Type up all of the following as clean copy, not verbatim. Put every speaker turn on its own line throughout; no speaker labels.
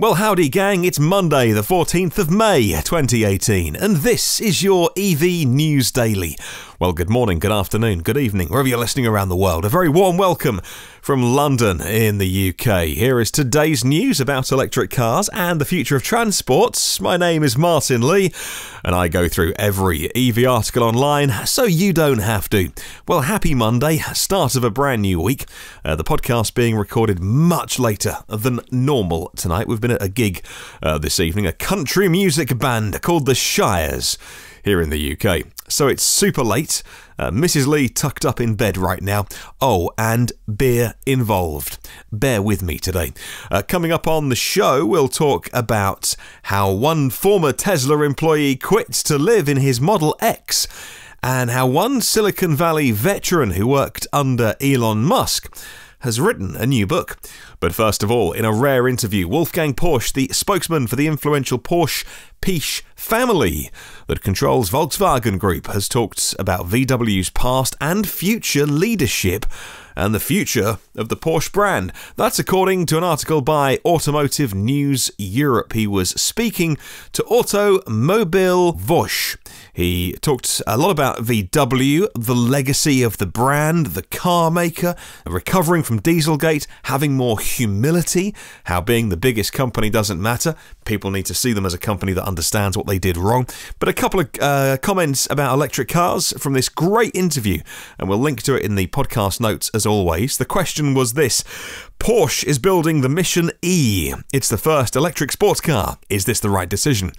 Well, howdy gang, it's Monday the 14th of May 2018 and this is your EV News Daily. Well, good morning, good afternoon, good evening, wherever you're listening around the world. A very warm welcome from London in the UK. Here is today's news about electric cars and the future of transport. My name is Martin Lee and I go through every EV article online so you don't have to. Well, happy Monday, start of a brand new week. The podcast being recorded much later than normal tonight. We've been at a gig this evening, a country music band called The Shires here in the UK. So it's super late. Mrs. Lee tucked up in bed right now. Oh, and beer involved. Bear with me today. Coming up on the show, we'll talk about how one former Tesla employee quits to live in his Model X, and how one Silicon Valley veteran who worked under Elon Musk has written a new book. But first of all, in a rare interview, Wolfgang Porsche, the spokesman for the influential Porsche-Piech family that controls Volkswagen Group, has talked about VW's past and future leadership and the future of the Porsche brand. That's according to an article by Automotive News Europe. He was speaking to Automobilwoche. He talked a lot about VW, the legacy of the brand, the car maker, recovering from Dieselgate, having more humility, how being the biggest company doesn't matter. People need to see them as a company that understands what they did wrong. But a couple of comments about electric cars from this great interview, and we'll link to it in the podcast notes as always. The question was this: Porsche is building the Mission E. It's the first electric sports car. Is this the right decision?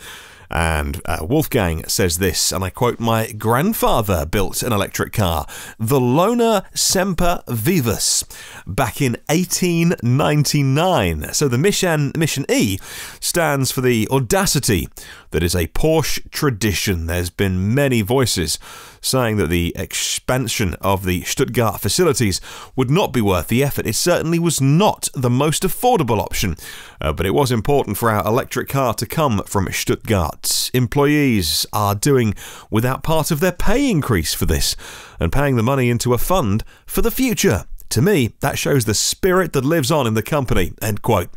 And Wolfgang says this, and I quote, "My grandfather built an electric car, the Lohner Semper Vivus, back in 1899. So the Mission E stands for the audacity that is a Porsche tradition. There's been many voices saying that the expansion of the Stuttgart facilities would not be worth the effort. It certainly was not the most affordable option, but it was important for our electric car to come from Stuttgart. Employees are doing without part of their pay increase for this and paying the money into a fund for the future. To me, that shows the spirit that lives on in the company," end quote.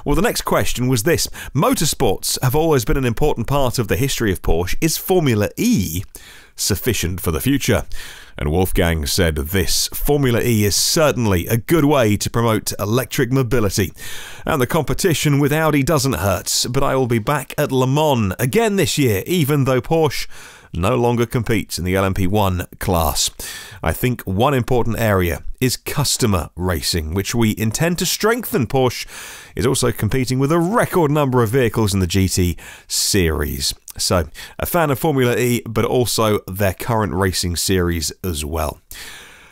Well, the next question was this: motorsports have always been an important part of the history of Porsche. Is Formula E sufficient for the future? And Wolfgang said this: Formula E is certainly a good way to promote electric mobility. And the competition with Audi doesn't hurt, but I will be back at Le Mans again this year, even though Porsche no longer competes in the LMP1 class. I think one important area is customer racing, which we intend to strengthen. Porsche is also competing with a record number of vehicles in the GT series. So, a fan of Formula E, but also their current racing series as well.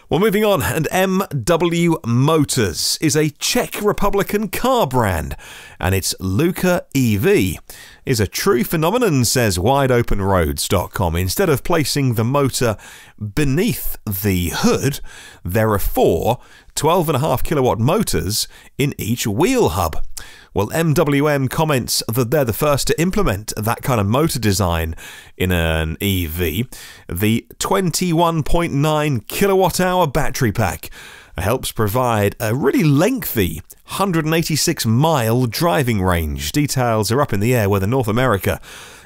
Well, moving on, and MW Motors is a Czech Republican car brand, and its Luka EV is a true phenomenon, says WideOpenRoads.com. Instead of placing the motor beneath the hood, there are four 12.5 kilowatt motors in each wheel hub. Well, MWM comments that they're the first to implement that kind of motor design in an EV. The 21.9 kilowatt-hour battery pack helps provide a really lengthy 186-mile driving range. Details are up in the air whether North America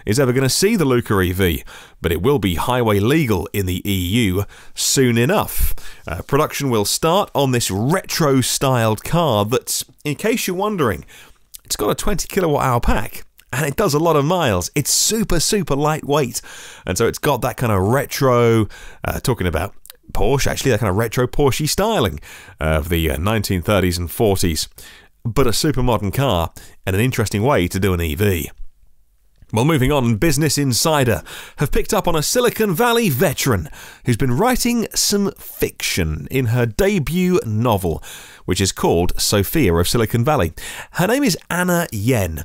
is ever going to see the Luka EV, but it will be highway legal in the EU soon enough. Production will start on this retro-styled car that's, in case you're wondering, it's got a 20 kilowatt-hour pack, and it does a lot of miles. It's super, super lightweight, and so it's got that kind of retro, talking about Porsche, actually, that kind of retro Porsche styling of the 1930s and 40s, but a super modern car and an interesting way to do an EV. Well, moving on, Business Insider have picked up on a Silicon Valley veteran who's been writing some fiction in her debut novel, which is called Sophia of Silicon Valley. Her name is Anna Yen.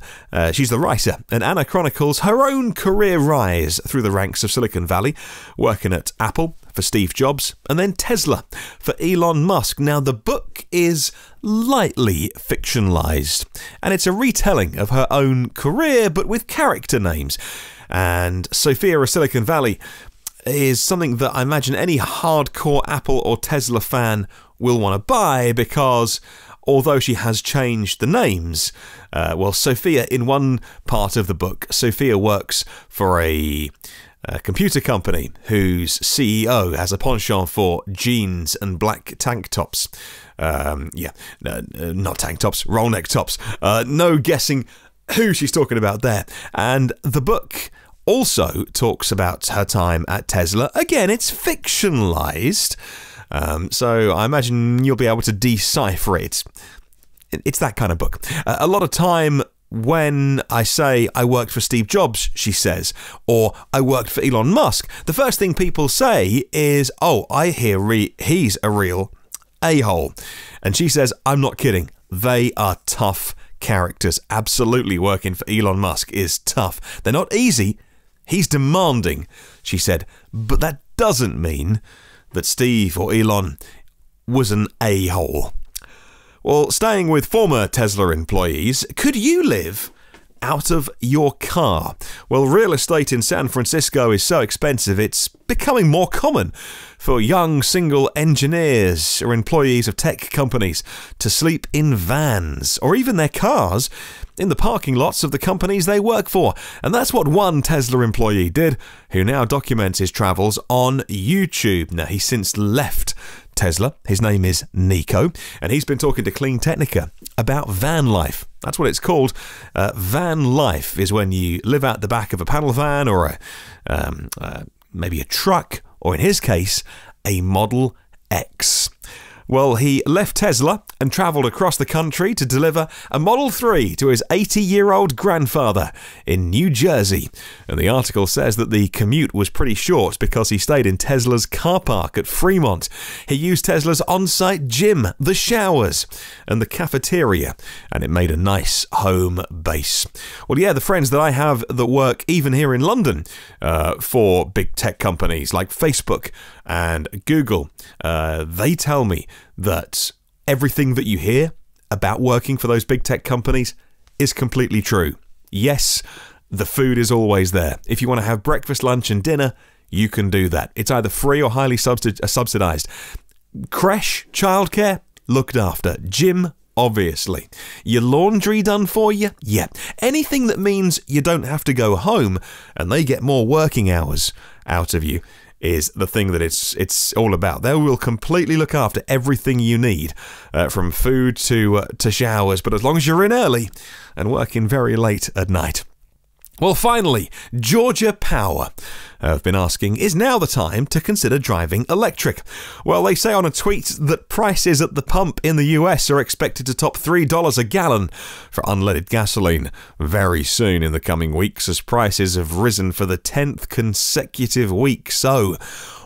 She's the writer, and Anna chronicles her own career rise through the ranks of Silicon Valley, working at Apple for Steve Jobs, and then Tesla for Elon Musk. Now, the book is lightly fictionalized, and it's a retelling of her own career, but with character names. And Sophia of Silicon Valley is something that I imagine any hardcore Apple or Tesla fan will want to buy, because although she has changed the names. Well, Sophia, in one part of the book, Sophia works for a computer company whose CEO has a penchant for jeans and black tank tops. Not tank tops, roll neck tops. No guessing who she's talking about there. And the book also talks about her time at Tesla. Again, it's fictionalized, so I imagine you'll be able to decipher it. It's that kind of book. A lot of time when I say I worked for Steve Jobs, she says, or I worked for Elon Musk, the first thing people say is, oh, I hear he's a real a-hole. And she says, I'm not kidding. They are tough characters. Absolutely, working for Elon Musk is tough. They're not easy. He's demanding, she said. But that doesn't mean that Steve or Elon was an a-hole. Well, staying with former Tesla employees, could you live out of your car? Well, real estate in San Francisco is so expensive, it's becoming more common for young single engineers or employees of tech companies to sleep in vans or even their cars in the parking lots of the companies they work for. And that's what one Tesla employee did, who now documents his travels on YouTube. Now, he's since left Tesla. His name is Nico, and he's been talking to Clean Technica about van life. That's what it's called. Van life is when you live out the back of a panel van or maybe a truck, or in his case, a Model X. Well, he left Tesla and travelled across the country to deliver a Model 3 to his 80-year-old grandfather in New Jersey. And the article says that the commute was pretty short because he stayed in Tesla's car park at Fremont. He used Tesla's on-site gym, the showers, and the cafeteria, and it made a nice home base. Well, yeah, the friends that I have that work even here in London for big tech companies like Facebook and Google, they tell me that everything that you hear about working for those big tech companies is completely true. Yes, the food is always there. If you want to have breakfast, lunch and dinner, you can do that. It's either free or highly subsidized. Creche, childcare, looked after. Gym, obviously. Your laundry done for you? Yeah. Anything that means you don't have to go home and they get more working hours out of you is the thing that it's all about. They will completely look after everything you need, from food to showers, but as long as you're in early and working very late at night. Well, finally, Georgia Power have been asking, is now the time to consider driving electric? Well, they say on a tweet that prices at the pump in the US are expected to top $3 a gallon for unleaded gasoline very soon in the coming weeks, as prices have risen for the 10th consecutive week. So,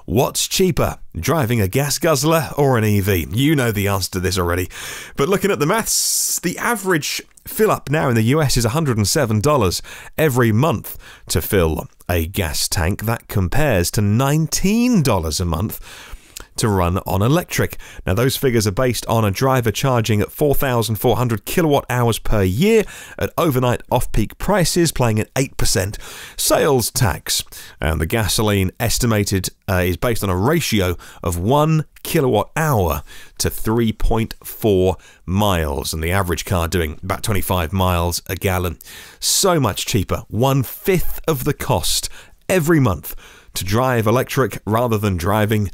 what's cheaper, driving a gas guzzler or an EV? You know the answer to this already. But looking at the maths, the average fill-up now in the US is $107 every month to fill a gas tank. That compares to $19 a month to run on electric. Now, those figures are based on a driver charging at 4,400 kilowatt hours per year at overnight off-peak prices, paying at 8% sales tax. And the gasoline estimated is based on a ratio of 1 kilowatt hour to 3.4 miles, and the average car doing about 25 miles a gallon. So much cheaper, 1/5 of the cost every month to drive electric rather than driving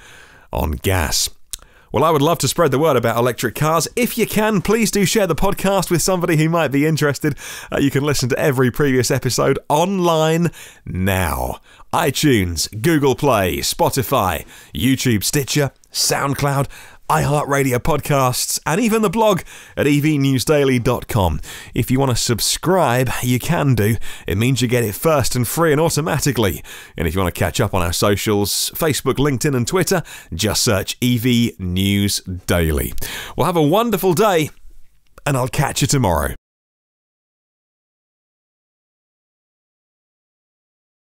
on gas. Well, I would love to spread the word about electric cars. If you can, please do share the podcast with somebody who might be interested. You can listen to every previous episode online now. iTunes, Google Play, Spotify, YouTube, Stitcher, SoundCloud, iHeartRadio podcasts, and even the blog at evnewsdaily.com. If you want to subscribe, you can do. It means you get it first and free and automatically. And if you want to catch up on our socials, Facebook, LinkedIn and Twitter, just search EV News Daily. Well, have a wonderful day, and I'll catch you tomorrow.